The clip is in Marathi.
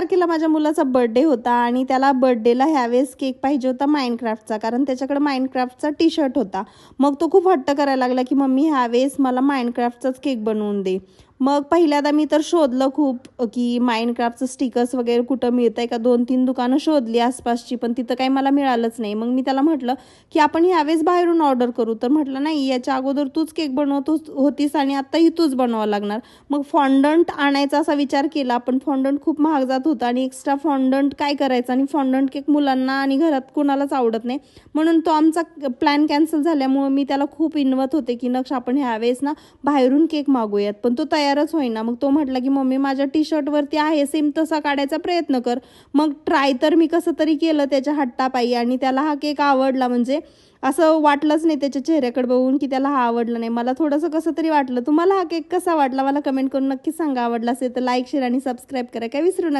तारखेला माझ्या मुलाचा बर्थडे होता आणि त्याला बर्थडेला ह्यावेळेस केक पाहिजे होता माइनक्राफ्टचा, कारण त्याच्याकडे माइनक्राफ्टचा टी शर्ट होता. मग तो खूप हट्ट करायला लागला की मम्मी ह्यावेळेस मला माइनक्राफ्टचाच केक बनवून दे. मग पहिल्यांदा मी तर शोधलं खूप की माइनक्राफ्टचं स्टिकर्स वगैरे कुठं मिळतंय का, 2-3 दुकानं शोधली आसपासची, पण तिथं काही मला मिळालंच नाही. मग मी त्याला म्हटलं की आपण ह्यावेळेस बाहेरून ऑर्डर करू. तर म्हटलं नाही, याच्या अगोदर तूच केक बनवत होतीस आणि आत्ताही तूच बनवावं लागणार. मग फॉन्डंट आणायचा असा विचार केला, पण फॉन्डंट खूप महाग जात होता आणि एक्स्ट्रा फॉन्डंट काय करायचं, आणि फॉन्डंट केक मुलांना आणि घरात कोणालाच आवडत नाही. म्हणून तो आमचा प्लॅन कॅन्सल झाल्यामुळे मी त्याला खूप इनवत होते की नक्ष आपण ह्यावेळेस ना बाहेरून केक मागूयात, पण तो तयारच होईना. मग तो म्हटला की मम्मी माझ्या टी शर्टवरती आहे सेम तसा काढायचा प्रयत्न कर. मग ट्राय तर मी कसं तरी केलं त्याच्या हट्टापायी आणि त्याला हा केक आवडला. म्हणजे असं वाटलंच नाही त्याच्या चेहऱ्याकडे बघून की त्याला हा आवडला नाही. मला थोडंसं कसं तरी वाटलं. तुम्हाला हा केक कसा वाटला मला कमेंट करून नक्की सांगा. आवडला असेल तर लाईक, शेअर आणि सबस्क्राईब करा काय विसरू नका.